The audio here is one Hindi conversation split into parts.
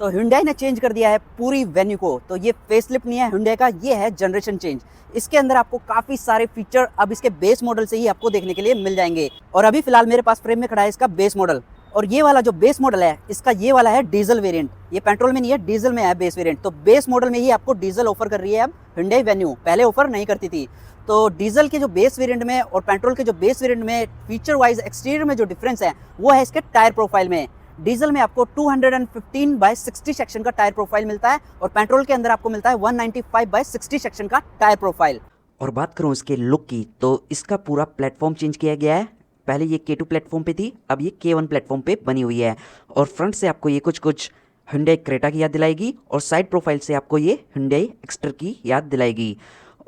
तो Hyundai ने चेंज कर दिया है पूरी वेन्यू को। तो ये फेसलिफ्ट नहीं है Hyundai का, ये है जनरेशन चेंज। इसके अंदर आपको काफ़ी सारे फीचर अब इसके बेस मॉडल से ही आपको देखने के लिए मिल जाएंगे। और अभी फिलहाल मेरे पास फ्रेम में खड़ा है इसका बेस मॉडल। और ये वाला जो बेस मॉडल है इसका, ये वाला है डीजल वेरिएंट। ये पेट्रोल में नहीं है, डीजल में है बेस वेरिएंट। तो बेस मॉडल में ही आपको डीजल ऑफर कर रही है अब Hyundai वेन्यू, पहले ऑफर नहीं करती थी। तो डीजल के जो बेस वेरिएंट में और पेट्रोल के जो बेस वेरिएंट में फीचर वाइज एक्सटीरियर में जो डिफरेंस है वो है इसके टायर प्रोफाइल में। डीजल में आपको 215/60 सेक्शन का टायर प्रोफाइल मिलता है और पेट्रोल के अंदर आपको मिलता है 195/60 सेक्शन का टायर प्रोफाइल। और बात करूं इसके लुक की, तो इसका पूरा प्लेटफॉर्म चेंज किया गया है। पहले ये K2 प्लेटफॉर्म पे थी, अब ये K1 प्लेटफॉर्म पे बनी हुई है। और फ्रंट से आपको ये कुछ Hyundai क्रेटा की याद दिलाएगी और साइड प्रोफाइल से आपको ये Hyundai एक्स्टर की याद दिलाएगी।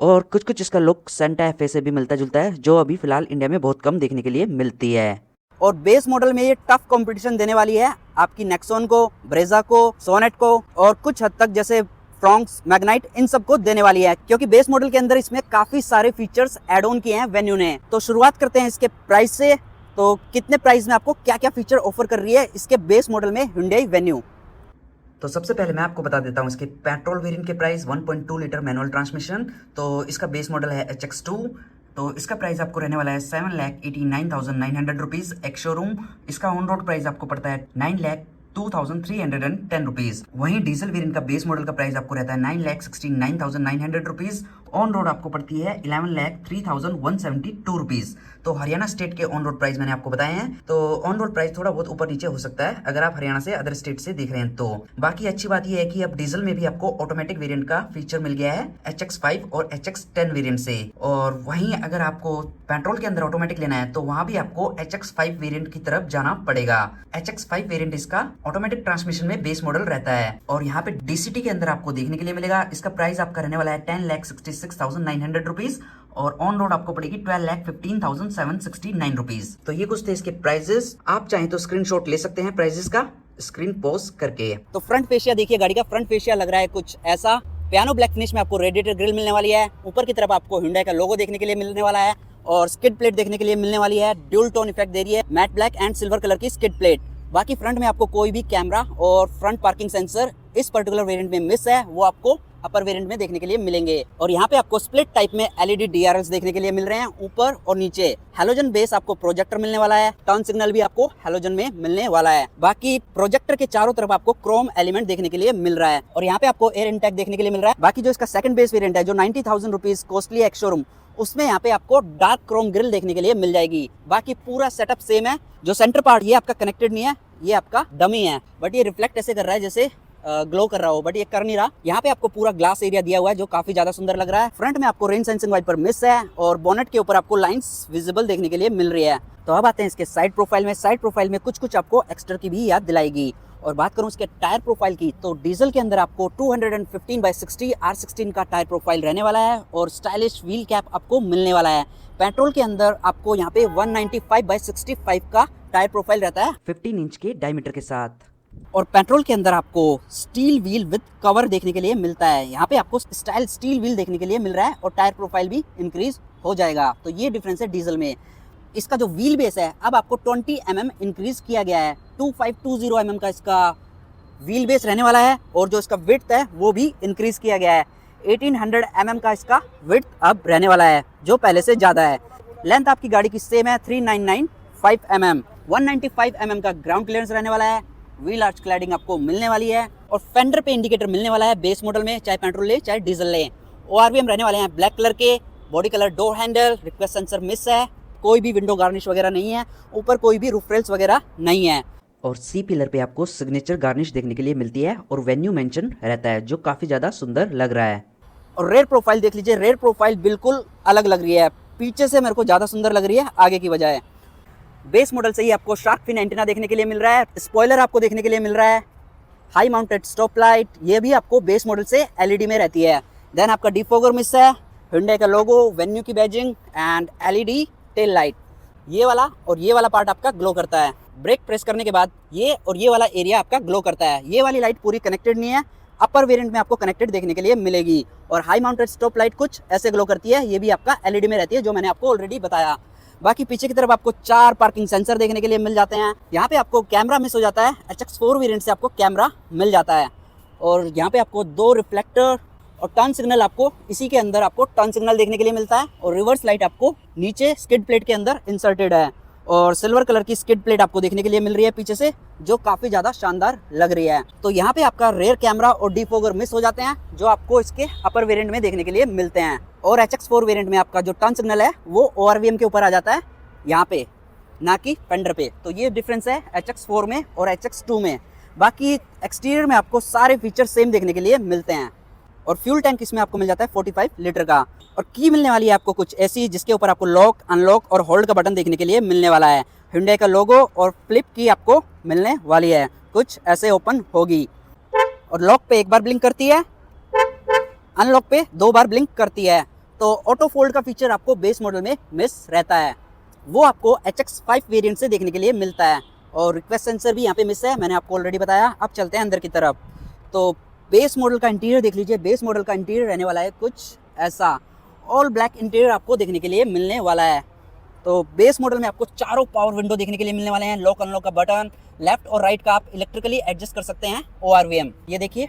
और कुछ इसका लुक सेंटा एफे से भी मिलता जुलता है, जो अभी फिलहाल इंडिया में बहुत कम देखने के लिए मिलती है। और बेस मॉडल में ये टफ कंपटीशन देने वाली है आपकी नेक्सॉन को, ब्रेजा को, सोनेट को और कुछ हद तक जैसे फ्रॉन्क्स, मैग्नाइट, इन सब को देने वाली है, क्योंकि बेस मॉडल के अंदर इसमें काफी सारे फीचर्स ऐड ऑन किए हैं वेन्यू ने। तो शुरुआत करते हैं इसके प्राइस से। तो कितने प्राइस में आपको क्या क्या फीचर ऑफर कर रही है इसके बेस मॉडल में Hyundai वेन्यू। तो सबसे पहले मैं आपको बता देता हूँ इसके पेट्रोल वेरिएंट के प्राइस। 1.2 लीटर मैनुअल ट्रांसमिशन, तो इसका बेस मॉडल है HX2। तो इसका प्राइस आपको रहने वाला है 7,89,900 रुपीज़ एक्स शोरूम। इसका ऑन रोड प्राइस आपको पड़ता है 9,02,310 रुपीज़। वहीं डीजल वेरिएंट का बेस मॉडल का प्राइस आपको रहता है 9,69,900 रुपीज़। ऑन रोड आपको पड़ती है 11,03,172 रुपीज़। तो हरियाणा स्टेट के ऑन रोड प्राइस मैंने आपको बताए हैं। तो ऑन रोड प्राइस थोड़ा बहुत ऊपर नीचे हो सकता है अगर आप हरियाणा से अदर स्टेट से देख रहे हैं तो। बाकी अच्छी बात यह है कि अब डीजल में भी आपको ऑटोमेटिक वेरिएंट का फीचर मिल गया है HX5 और HX10 वेरिएंट से। और वहीं अगर आपको पेट्रोल के अंदर ऑटोमेटिक लेना है तो वहां भी आपको HX5 वेरिएंट की तरफ जाना पड़ेगा। HX5 वेरिएंट इसका ऑटोमेटिक ट्रांसमिशन में बेस मॉडल रहता है। और यहाँ पे DCT के अंदर आपको देखने के लिए मिलेगा। इसका प्राइस आपका रहने वाला है 10,66,900 रुपीज और ऑन रोड आपको पड़ेगी 12,15,769 रुपीज। तो ये कुछ थे इसके प्राइजेस। आप चाहें तो स्क्रीनशॉट ले सकते हैं प्राइजेस का, स्क्रीन पॉज करके। तो फ्रंट फेशिया देखिए, गाड़ी का फ्रंट फेशिया लग रहा है कुछ ऐसा। पियानो ब्लैक फिनिश में आपको रेडिएटर ग्रिल मिलने वाली है। ऊपर की तरफ आपको Hyundai का लोगो देखने के लिए मिलने वाला है और स्किड प्लेट देखने के लिए मिलने वाली है। ड्यूल टोन इफेक्ट दे रही है, matte black and silver colour की स्किड प्लेट। बाकी फ्रंट में आपको कोई भी कैमरा और फ्रंट पार्किंग सेंसर इस पर्टिकुलर वेरिएंट में मिस है, वो आपको अपर वेरिएंट में देखने के लिए मिलेंगे। और यहाँ पे आपको स्प्लिट टाइप में LED DRLs देखने के लिए मिल रहे हैं ऊपर और नीचे। हैलोजन बेस आपको प्रोजेक्टर मिलने वाला है। टर्न सिग्नल भी आपको हैलोजन में मिलने वाला है। बाकी प्रोजेक्टर के चारों तरफ आपको क्रोम एलिमेंट देखने के लिए मिल रहा है और यहाँ पे आपको एयर इंटेक देखने के लिए मिल रहा है। बाकी जो इसका सेकंड बेस वेरिएंट है जो 90,000 रुपीज कॉस्टली एक्स शोरूम, उसमें यहाँ पे आपको डार्क क्रोम ग्रिल देखने के लिए मिल जाएगी। बाकी पूरा सेटअप सेम है। जो सेंटर पार्ट ये आपका कनेक्टेड नहीं है, ये आपका डमी है, बट ये रिफ्लेक्ट ऐसे कर रहा है जैसे ग्लो कर रहा हो, बट ये कर नहीं रहा। यहाँ पे आपको पूरा ग्लास एरिया दिया हुआ है जो काफी ज्यादा सुंदर लग रहा है। फ्रंट में आपको रेन सेंसिंग वाइपर मिस है और बोनेट के ऊपर आपको लाइंस विजिबल देखने के लिए मिल रही है। तो अब आते हैं इसके साइड प्रोफाइल में। साइड प्रोफाइल में कुछ आपको एक्स्ट्रा की भी याद दिलाएगी। और बात करूं इसके टायर प्रोफाइल की, तो डीजल के अंदर आपको 215/60 R16 का टायर प्रोफाइल रहने वाला है और स्टाइलिश व्हील कैप आपको मिलने वाला है। पेट्रोल के अंदर आपको यहाँ पे 195/65 का टायर प्रोफाइल रहता है 15 इंच के डायमीटर के साथ। और पेट्रोल के अंदर आपको स्टील व्हील विद कवर देखने के लिए मिलता है। यहाँ पे आपको स्टाइल स्टील व्हील देखने के लिए मिल रहा है और टायर प्रोफाइल भी इंक्रीज हो जाएगा। तो ये डिफरेंस है डीजल में। इसका जो व्हील बेस है अब आपको 20 mm इंक्रीज किया गया है। 2520 mm का इसका व्हील बेस रहने वाला है और जो इसका विड्थ है वो भी इंक्रीज किया गया है। 1800 mm का इसका विड्थ अब रहने वाला है जो पहले से ज्यादा है। लेंथ आपकी गाड़ी की सेम है 3995 mm। 195 mm का ग्राउंड क्लियरेंस रहने वाला है। व्हील आर्च क्लैडिंग आपको मिलने वाली है और फेंडर पे इंडिकेटर मिलने वाला है बेस मॉडल में, चाहे पेट्रोल ले चाहे डीजल ले। ORVM रहने वाले हैं ब्लैक कलर के। Body colour door handle, request sensor miss है, कोई भी विंडो गार्निश वगैरह नहीं है, ऊपर कोई भी रूफ रेल्स वगैरह नहीं है। और सी पिलर पे आपको सिग्नेचर गार्निश देखने के लिए मिलती है और वेन्यू मेंशन रहता है जो काफी ज्यादा सुंदर लग रहा है। और रेयर प्रोफाइल देख लीजिए, रेयर प्रोफाइल बिल्कुल अलग लग रही है, पीछे से मेरे को ज्यादा सुंदर लग रही है आगे की बजाय। बेस मॉडल से ही आपको शार्क फिन एंटीना देखने के लिए मिल रहा है। स्पॉइलर आपको देखने के लिए मिल रहा है। हाई माउंटेड स्टॉप लाइट ये भी आपको बेस मॉडल से LED में रहती है। देन आपका डिफॉगर मिस है, Hyundai का लोगो, वेन्यू की badging and LED tail light. ये वाला और ये वाला पार्ट आपका ग्लो करता है। ब्रेक प्रेस करने के बाद ये और ये वाला एरिया आपका ग्लो करता है। ये वाली लाइट पूरी कनेक्टेड नहीं है, अपर वेरिएंट में आपको कनेक्टेड देखने के लिए मिलेगी। और हाई माउंटेड स्टॉप लाइट कुछ ऐसे ग्लो करती है, ये भी आपका LED में रहती है जो मैंने आपको ऑलरेडी बताया। बाकी पीछे की तरफ आपको 4 पार्किंग सेंसर देखने के लिए मिल जाते हैं। यहाँ पे आपको कैमरा मिस हो जाता है, HX4 वेरिएंट से आपको कैमरा मिल जाता है। और यहाँ पे आपको 2 रिफ्लेक्टर और टर्न सिग्नल, आपको इसी के अंदर आपको टर्न सिग्नल देखने के लिए मिलता है। और रिवर्स लाइट आपको नीचे स्किड प्लेट के अंदर इंसर्टेड है। और सिल्वर कलर की स्किड प्लेट आपको देखने के लिए मिल रही है पीछे से, जो काफ़ी ज़्यादा शानदार लग रही है। तो यहाँ पे आपका रेयर कैमरा और डिफोगर मिस हो जाते हैं, जो आपको इसके अपर वेरिएंट में देखने के लिए मिलते हैं। और HX4 वेरिएंट में आपका जो टर्न सिग्नल है वो ORVM के ऊपर आ जाता है यहाँ पे, ना कि फेंडर पे। तो ये डिफरेंस है HX4 में और HX2 में। बाकी एक्सटीरियर में आपको सारे फीचर सेम देखने के लिए मिलते हैं। और फ्यूल टैंक इसमें आपको मिल जाता है 45 लीटर का। और की मिलने वाली है आपको कुछ ऐसी, जिसके ऊपर आपको लॉक, अनलॉक और होल्ड का बटन देखने के लिए मिलने वाला है। Hyundai का लोगो और फ्लिप की आपको मिलने वाली है, कुछ ऐसे ओपन होगी। और लॉक पे एक बार ब्लिंक करती है, अनलॉक पे 2 बार ब्लिंक करती है। तो ऑटो फोल्ड का फीचर आपको बेस मॉडल में मिस रहता है, वो आपको HX5 वेरिएंट से देखने के लिए मिलता है। और रिक्वेस्ट सेंसर भी यहाँ पे मिस है, मैंने आपको ऑलरेडी बताया। अब चलते हैं अंदर की तरफ। तो बेस मॉडल का इंटीरियर देख लीजिए। बेस मॉडल का इंटीरियर रहने वाला है कुछ ऐसा, ऑल ब्लैक इंटीरियर आपको देखने के लिए मिलने वाला है। तो बेस मॉडल में आपको चारों पावर विंडो देखने के लिए मिलने वाले हैं। लॉक अनलॉक का बटन, लेफ्ट और राइट का आप इलेक्ट्रिकली एडजस्ट कर सकते हैं ORVM, ये देखिए।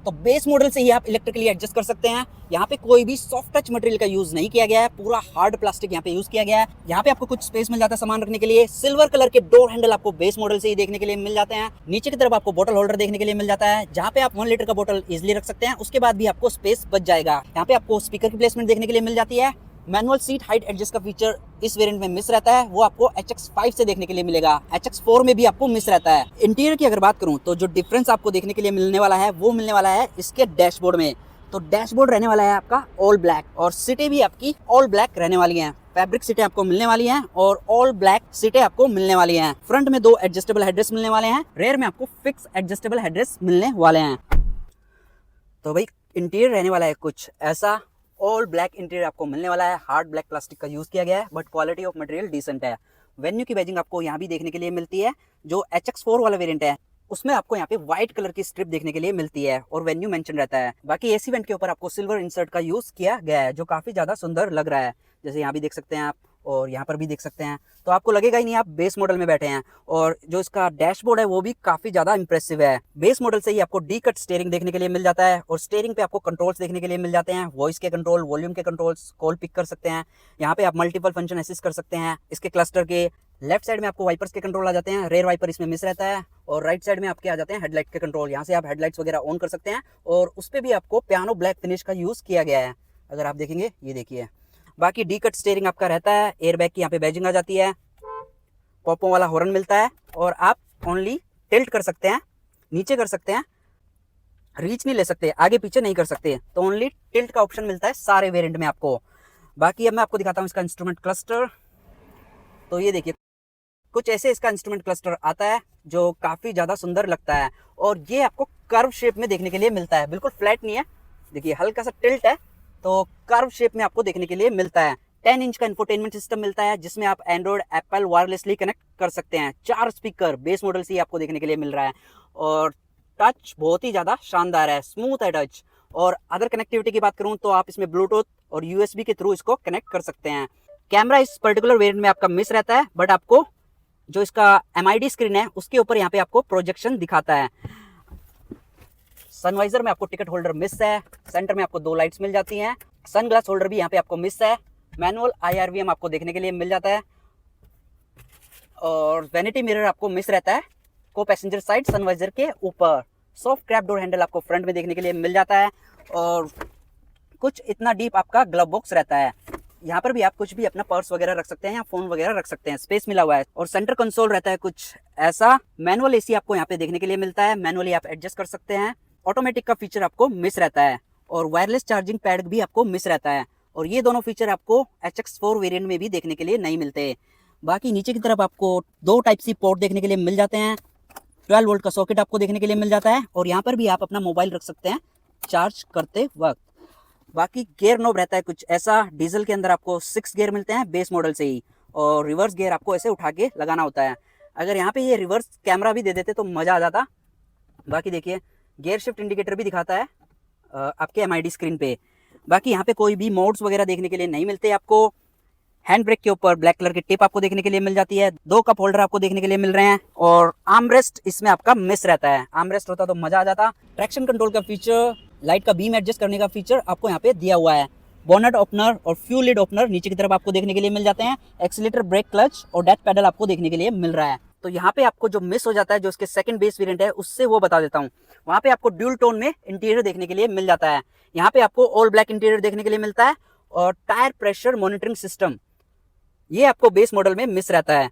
तो बेस मॉडल से ही आप इलेक्ट्रिकली एडजस्ट कर सकते हैं। यहाँ पे कोई भी सॉफ्ट टच मटेरियल का यूज नहीं किया गया है, पूरा हार्ड प्लास्टिक यहाँ पे यूज किया गया है। यहाँ पे आपको कुछ स्पेस मिल जाता है सामान रखने के लिए। सिल्वर कलर के डोर हैंडल आपको बेस मॉडल से ही देखने के लिए मिल जाते हैं। नीचे की तरफ आपको बोतल होल्डर देखने के लिए मिल जाता है, जहाँ पे आप 1 लीटर का बोतल इजिली रख सकते हैं। उसके बाद भी आपको स्पेस बच जाएगा। यहाँ पे आपको स्पीकर की प्लेसमेंट देखने के लिए मिल जाती है। मैनुअल सीट हाइट एडजस्ट का फीचर इस वेरिएंट में मिस रहता है, वो आपको HX5 से देखने के लिए मिलेगा। HX4 में भी आपको मिस रहता है। इंटीरियर की अगर बात करूं तो जो डिफरेंस आपको देखने के लिए मिलने वाला है वो मिलने वाला है इसके डैशबोर्ड में। तो डैशबोर्ड रहने वाला है आपका ऑल ब्लैक, और सीटें भी आपकी ऑल ब्लैक रहने वाली हैं। फैब्रिक सीटें आपको मिलने वाली हैं और ऑल ब्लैक सीटें आपको मिलने वाली हैं। फ्रंट में 2 एडजस्टेबल हेडरेस्ट मिलने वाले हैं, रेयर में आपको फिक्स एडजस्टेबल हेडरेस्ट मिलने वाले हैं। तो भाई इंटीरियर रहने वाला है कुछ ऐसा, ऑल ब्लैक इंटीरियर आपको मिलने वाला है। हार्ड ब्लैक प्लास्टिक का यूज किया गया है, but quality of material decent है। वेन्यू की बैजिंग आपको यहाँ भी देखने के लिए मिलती है। जो HX4 वाला वेरिएंट है उसमें आपको यहाँ पे व्हाइट कलर की स्ट्रिप देखने के लिए मिलती है और वेन्यू मेंशन रहता है। बाकी एसी वेंट के ऊपर आपको सिल्वर इंसर्ट का यूज किया गया है, जो काफी ज्यादा सुंदर लग रहा है। जैसे यहाँ भी देख सकते हैं आप, और यहाँ पर भी देख सकते हैं। तो आपको लगेगा ही नहीं आप बेस मॉडल में बैठे हैं। और जो इसका डैशबोर्ड है वो भी काफी ज्यादा इंप्रेसिव है। बेस मॉडल से ही आपको डी कट स्टीयरिंग देखने के लिए मिल जाता है, और स्टीयरिंग पे आपको कंट्रोल्स देखने के लिए मिल जाते हैं। वॉइस के कंट्रोल, वॉल्यूम के कंट्रोल्स, कॉल पिक कर सकते हैं। यहाँ पे आप मल्टीपल फंक्शन असिस्ट कर सकते हैं। इसके क्लस्टर के लेफ्ट साइड में आपको वाइपर्स के कंट्रोल आ जाते हैं, रेयर वाइपर इसमें मिस रहता है। और राइट साइड में आपके आ जाते हैं हेडलाइट के कंट्रोल। यहाँ से आप हेडलाइट्स वगैरह ऑन कर सकते हैं, और उस पर भी आपको पियानो ब्लैक फिनिश का यूज किया गया है। अगर आप देखेंगे, ये देखिए। बाकी डी कट स्टीयरिंग आपका रहता है। एयरबैग की यहाँ पे बैजिंग आ जाती है। पॉपों वाला हॉर्न मिलता है, और आप ओनली टिल्ट कर सकते हैं, नीचे कर सकते हैं, रीच नहीं ले सकते, आगे पीछे नहीं कर सकते। तो ओनली टिल्ट का ऑप्शन मिलता है सारे वेरिएंट में आपको। बाकी अब मैं आपको दिखाता हूँ इसका इंस्ट्रूमेंट क्लस्टर। तो ये देखिए, कुछ ऐसे इसका इंस्ट्रूमेंट क्लस्टर आता है, जो काफ़ी ज़्यादा सुंदर लगता है। और ये आपको कर्व शेप में देखने के लिए मिलता है, बिल्कुल फ्लैट नहीं है। देखिए हल्का सा टिल्ट है, तो कर्व शेप में आपको देखने के लिए मिलता है। 10 इंच का इंफोटेनमेंट सिस्टम मिलता है, जिसमें आप एंड्रॉइड, एप्पल वायरलेसली कनेक्ट कर सकते हैं। 4 स्पीकर बेस मॉडल से ही आपको देखने के लिए मिल रहा है। और टच बहुत ही ज़्यादा शानदार है, स्मूथ है टच। और अदर कनेक्टिविटी की बात करूँ तो आप इसमें ब्लूटूथ और USB के थ्रू इसको कनेक्ट कर सकते हैं। कैमरा इस पर्टिकुलर वेरिएंट में आपका मिस रहता है, बट आपको जो इसका MID स्क्रीन है उसके ऊपर यहाँ पे आपको प्रोजेक्शन दिखाता है। सनवाइजर में आपको टिकट होल्डर मिस है। सेंटर में आपको 2 लाइट्स मिल जाती हैं। सन ग्लास होल्डर भी यहाँ पे आपको मिस है। मैनुअल IRVM आपको देखने के लिए मिल जाता है, और वैनिटी मिरर आपको मिस रहता है को पैसेंजर साइड सनवाइजर के ऊपर। सॉफ्ट क्रैप डोर हैंडल आपको फ्रंट में देखने के लिए मिल जाता है, और कुछ इतना डीप आपका ग्लव बॉक्स रहता है। यहाँ पर भी आप कुछ भी अपना पर्स वगैरह रख सकते हैं या फोन वगैरह रख सकते हैं, स्पेस मिला हुआ है। और सेंटर कंसोल रहता है कुछ ऐसा। मैनुअल AC आपको यहाँ पे देखने के लिए मिलता है, मैनुअली आप एडजस्ट कर सकते हैं। ऑटोमेटिक का फीचर आपको मिस रहता है, और वायरलेस चार्जिंग पैड भी आपको मिस रहता है। और ये दोनों फीचर आपको HX4 वेरिएंट में भी देखने के लिए नहीं मिलते। बाकी नीचे की तरफ आपको 2 टाइप सी पोर्ट देखने के लिए मिल जाते हैं। 12 वोल्ट का सॉकेट आपको देखने के लिए मिल जाता है, और यहाँ पर भी आप अपना मोबाइल रख सकते हैं चार्ज करते वक्त। बाकी गियर नॉब रहता है कुछ ऐसा। डीजल के अंदर आपको 6 गियर मिलते हैं बेस मॉडल से ही, और रिवर्स गियर आपको ऐसे उठा के लगाना होता है। अगर यहाँ पे ये रिवर्स कैमरा भी दे देते तो मज़ा आ जाता। बाकी देखिए, गियर शिफ्ट इंडिकेटर भी दिखाता है आपके MID स्क्रीन पे। बाकी यहाँ पे कोई भी मोड्स वगैरह देखने के लिए नहीं मिलते आपको। हैंड ब्रेक के ऊपर ब्लैक कलर की टिप आपको देखने के लिए मिल जाती है। 2 कप होल्डर आपको देखने के लिए मिल रहे हैं और आर्मरेस्ट इसमें आपका मिस रहता है। आर्मरेस्ट होता तो मजा आ जाता। ट्रैक्शन कंट्रोल का फीचर, लाइट का बीम एडजस्ट करने का फीचर आपको यहाँ पे दिया हुआ है। बोनट ओपनर और फ्यूल लिड ओपनर नीचे की तरफ आपको देखने के लिए मिल जाते हैं। एक्सीलेटर, ब्रेक, क्लच और डेथ पेडल आपको देखने के लिए मिल रहा है। तो यहाँ पे आपको जो मिस हो जाता है, जो इसके सेकंड बेस वेरिएंट है, उससे वो बता देता हूँ। वहाँ पे आपको ड्यूल टोन में इंटीरियर देखने के लिए मिल जाता है। यहाँ पे आपको ऑल ब्लैक इंटीरियर देखने के लिए मिलता है और टायर प्रेशर मॉनिटरिंग सिस्टम ये आपको बेस मॉडल में मिस रहता है।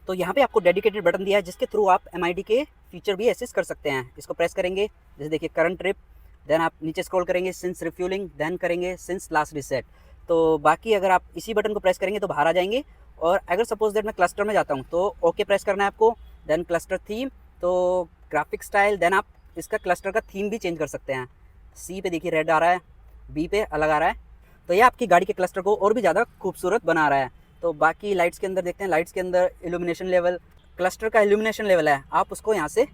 तो यहाँ पे आपको डेडिकेटेड बटन दिया है जिसके थ्रू आप MID के फीचर भी एक्सेस कर सकते हैं। इसको प्रेस करेंगे, जैसे देखिए करंट ट्रिप, देन आप नीचे स्क्रॉल करेंगे सिंस रिफ्यूलिंग, देन करेंगे सिंस लास्ट रिसेट। तो बाकी अगर आप इसी बटन को प्रेस करेंगे तो बाहर आ जाएंगे। और अगर सपोज दैट मैं क्लस्टर में जाता हूँ तो ओके प्रेस करना है आपको, देन क्लस्टर थीम, तो ग्राफिक स्टाइल, देन आप इसका क्लस्टर का थीम भी चेंज कर सकते हैं। C पे देखिए रेड आ रहा है, B पे अलग आ रहा है, तो ये आपकी गाड़ी के क्लस्टर को और भी ज़्यादा खूबसूरत बना रहा है। तो बाकी लाइट्स के अंदर देखते हैं, लाइट्स के अंदर इल्यूमिनेशन लेवल, क्लस्टर का इल्यूमिनेशन लेवल है, आप उसको यहाँ से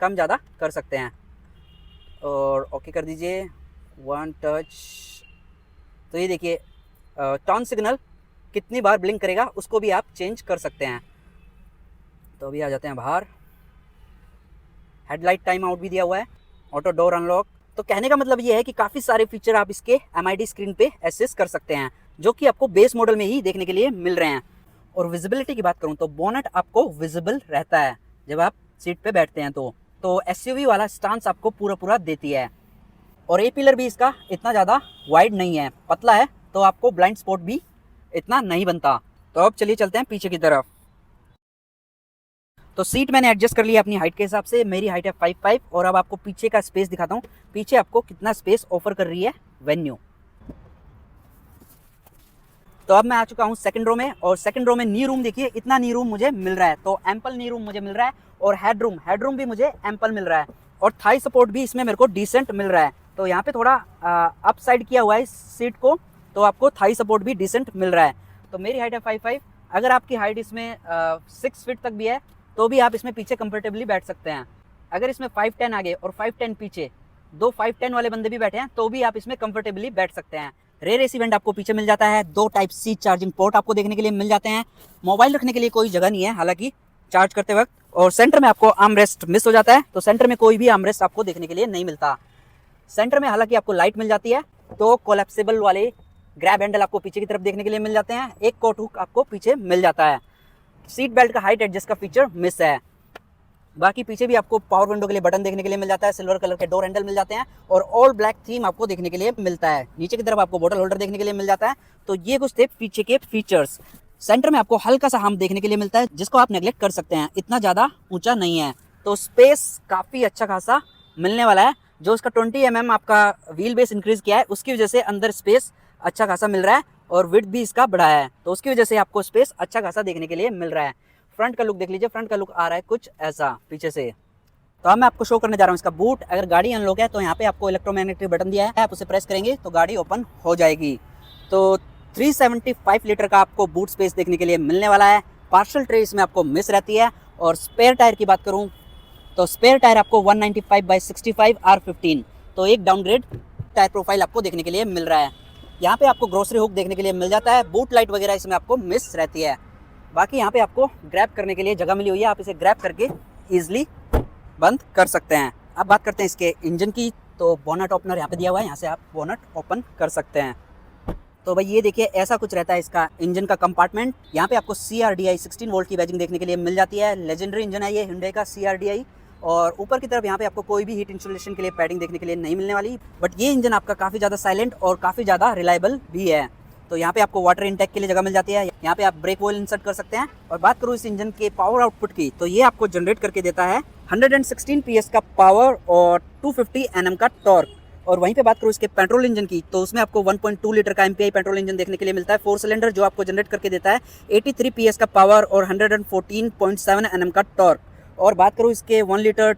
कम ज़्यादा कर सकते हैं। और ओके कर दीजिए, वन टच। तो ये देखिए टर्न सिग्नल कितनी बार ब्लिंक करेगा उसको भी आप चेंज कर सकते हैं। तो अभी आ जाते हैं बाहर। हेडलाइट टाइम आउट भी दिया हुआ है, ऑटो डोर अनलॉक। तो कहने का मतलब ये है कि काफ़ी सारे फीचर आप इसके MID स्क्रीन पे एक्सेस कर सकते हैं जो कि आपको बेस मॉडल में ही देखने के लिए मिल रहे हैं। और विजिबिलिटी की बात करूं तो बोनट आपको विजिबल रहता है जब आप सीट पे बैठते हैं तो SUV वाला स्टांस आपको पूरा देती है। और ए पिलर भी इसका इतना ज़्यादा वाइड नहीं है, पतला है, तो आपको ब्लाइंड स्पॉट भी इतना नहीं बनता। तो अब चलिए चलते हैं पीछे की तरफ। तो सीट मैंने एडजस्ट कर लिया अपनी हाइट के हिसाब से। मेरी हाइट है 5'5" और अब आपको पीछे का स्पेस दिखाता हूँ, पीछे आपको कितना स्पेस ऑफर कर रही है वेन्यू। तो अब मैं आ चुका हूँ सेकंड रो में, और सेकंड रो में नी रूम देखिए, इतना नी रूम मुझे मिल रहा है। तो एम्पल नी रूम मुझे मिल रहा है और हेडरूम भी मुझे एम्पल मिल रहा है और थाई सपोर्ट भी इसमें मेरे को डिसेंट मिल रहा है। तो यहाँ पे थोड़ा अप साइड किया हुआ है इस सीट को, तो आपको थाई सपोर्ट भी डिसेंट मिल रहा है। तो मेरी हाइट है 5'5", अगर आपकी हाइट इसमें 6 फीट तक भी है तो भी आप इसमें पीछे कंफर्टेबली बैठ सकते हैं। अगर इसमें 5'10" आगे और 5'10" पीछे, 2 5'10" वाले बंदे भी बैठे हैं तो भी आप इसमें कंफर्टेबली बैठ सकते हैं। रेयर एसी वेंट आपको पीछे मिल जाता है। 2 टाइप सी चार्जिंग पोर्ट आपको देखने के लिए मिल जाते हैं। मोबाइल रखने के लिए कोई जगह नहीं है हालांकि चार्ज करते वक्त। और सेंटर में आपको आर्मरेस्ट मिस हो जाता है, तो सेंटर में कोई भी आर्मरेस्ट आपको देखने के लिए नहीं मिलता। सेंटर में हालांकि आपको लाइट मिल जाती है, तो कोलैप्सिबल वाले ग्रैब हैंडल आपको पीछे की तरफ देखने के लिए मिल जाते हैं। एक कोट हुक आपको पीछे मिल जाता है। सीट बेल्ट का हाइट एडजस्ट का फीचर मिस है। बाकी पीछे भी आपको पावर विंडो के लिए बटन देखने के लिए मिल जाता है। सिल्वर कलर के डोर हैंडल मिल जाते हैं और ऑल ब्लैक थीम आपको देखने के लिए मिलता है। नीचे की तरफ आपको बोतल होल्डर देखने के लिए मिल जाता है। तो ये कुछ थे पीछे के फीचर्स। सेंटर में आपको हल्का सा हम देखने के लिए मिलता है जिसको आप नेग्लेक्ट कर सकते हैं, इतना ज़्यादा ऊंचा नहीं है। तो स्पेस काफ़ी अच्छा खासा मिलने वाला है। जो उसका 20 mm आपका व्हील बेस इंक्रीज किया है उसकी वजह से अंदर स्पेस अच्छा खासा मिल रहा है और विड्थ भी इसका बढ़ाया है, तो उसकी वजह से आपको स्पेस अच्छा खासा देखने के लिए मिल रहा है। फ्रंट का लुक देख लीजिए, फ्रंट का लुक आ रहा है कुछ ऐसा पीछे से। तो अब मैं आपको शो करने जा रहा हूँ इसका बूट। अगर गाड़ी अनलॉक है तो यहाँ पे आपको इलेक्ट्रोमैग्नेटिक बटन दिया है, आप उसे प्रेस करेंगे तो गाड़ी ओपन हो जाएगी। तो 375 लीटर का आपको बूट स्पेस देखने के लिए मिलने वाला है। पार्शल ट्रे इसमें आपको मिस रहती है। और स्पेयर टायर की बात करूँ तो स्पेयर टायर आपको 195/65 R15, तो एक डाउनग्रेड टायर प्रोफाइल आपको देखने के लिए मिल रहा है। यहाँ पे आपको ग्रोसरी हुक देखने के लिए मिल जाता है। बूट लाइट वगैरह इसमें आपको मिस रहती है। बाकी यहाँ पे आपको ग्रैब करने के लिए जगह मिली हुई है, आप इसे ग्रैब करके ईजिली बंद कर सकते हैं। अब बात करते हैं इसके इंजन की। तो बोनट ओपनर यहाँ पे दिया हुआ है, यहाँ से आप बोनट ओपन कर सकते हैं। तो भाई ये देखिए ऐसा कुछ रहता है इसका इंजन का कंपार्टमेंट। यहाँ पे आपको CRDI 16 वोल्ट की बैजिंग देखने के लिए मिल जाती है। लेजेंडरी इंजन है ये Hyundai का CRDI। और ऊपर की तरफ यहाँ पे आपको कोई भी हीट इंसुलेशन के लिए पैडिंग देखने के लिए नहीं मिलने वाली, बट ये इंजन आपका काफ़ी ज़्यादा साइलेंट और काफ़ी ज़्यादा रिलायबल भी है। तो यहाँ पे आपको वाटर इनटेक के लिए जगह मिल जाती है। यहाँ पे आप ब्रेक ऑयल इंसर्ट कर सकते हैं। और बात करूँ इस इंजन के पावर आउटपुट की, तो ये आपको जनरेट करके देता है 116 PS का पावर और 250 Nm का टॉर्क। और वहीं पे बात करूँ इसके पेट्रोल इंजन की, तो उसमें आपको 1.2 लीटर का MPI पेट्रोल इंजन देखने के लिए मिलता है 4 सिलेंडर, जो आपको जनरेट करके देता है 83 PS का पावर और 114.7 Nm का टॉर्क। और बात करूँ इसके 1 litre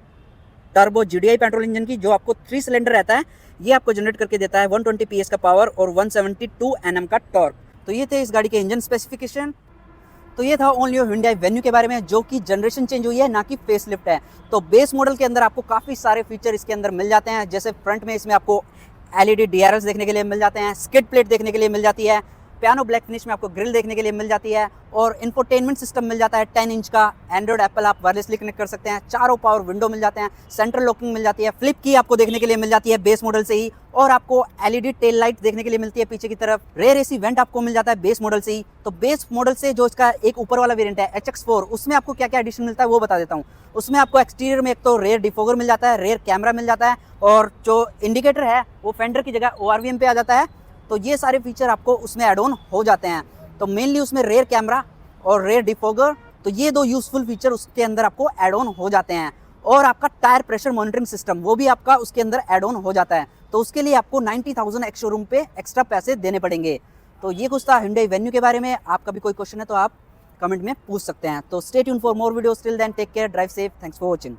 turbo GDI petrol engine की, जो आपको 3 सिलेंडर रहता है, ये आपको जनरेट करके देता है 120 PS का पावर और 172 Nm का टॉर्क। तो ये थे इस गाड़ी के इंजन स्पेसिफिकेशन। तो ये था ओनली Hyundai Venue के बारे में, जो कि जनरेशन चेंज हुई है ना कि फेसलिफ्ट है। तो बेस मॉडल के अंदर आपको काफ़ी सारे फीचर इसके अंदर मिल जाते हैं। जैसे फ्रंट में इसमें आपको LED DRLs देखने के लिए मिल जाते हैं, स्किड प्लेट देखने के लिए मिल जाती है, पियानो ब्लैक फिनिश में आपको ग्रिल देखने के लिए मिल जाती है और इंफोटेनमेंट सिस्टम मिल जाता है 10 इंच का। एंड्रॉइड एप्पल आप वायरलेसली कनेक्ट कर सकते हैं। चारों पावर विंडो मिल जाते हैं। सेंट्रल लॉकिंग मिल जाती है। फ्लिप की आपको देखने के लिए मिल जाती है बेस मॉडल से ही और आपको एलईडी टेल लाइट देखने के लिए मिलती है पीछे की तरफ। रेयर एसी वेंट आपको मिल जाता है बेस मॉडल से ही। तो बेस मॉडल से जो इसका एक ऊपर वाला वेरिएंट है HX4, उसमें आपको क्या क्या एडिशन मिलता है वो बता देता हूँ। उसमें आपको एक्सटीरियर में एक तो रेयर डिफोगर मिल जाता है, रेयर कैमरा मिल जाता है और जो इंडिकेटर है वो फेंडर की जगह ORVM पे आ जाता है। तो ये सारे फीचर आपको उसमें एड ऑन हो जाते हैं। तो मेनली उसमें रेयर कैमरा और रेयर डिफोगर, तो ये दो यूजफुल फीचर उसके अंदर आपको एड ऑन हो जाते हैं। और आपका टायर प्रेशर मॉनिटरिंग सिस्टम वो भी आपका उसके अंदर एड ऑन हो जाता है। तो उसके लिए आपको 90,000 एक्स शोरूम पे एक्स्ट्रा पैसे देने पड़ेंगे। तो ये कुछ था Hyundai Venue के बारे में। आपका भी कोई क्वेश्चन है तो आप कमेंट में पूछ सकते हैं। तो stay tune for more videos. Till then take care, drive safe, thanks for watching.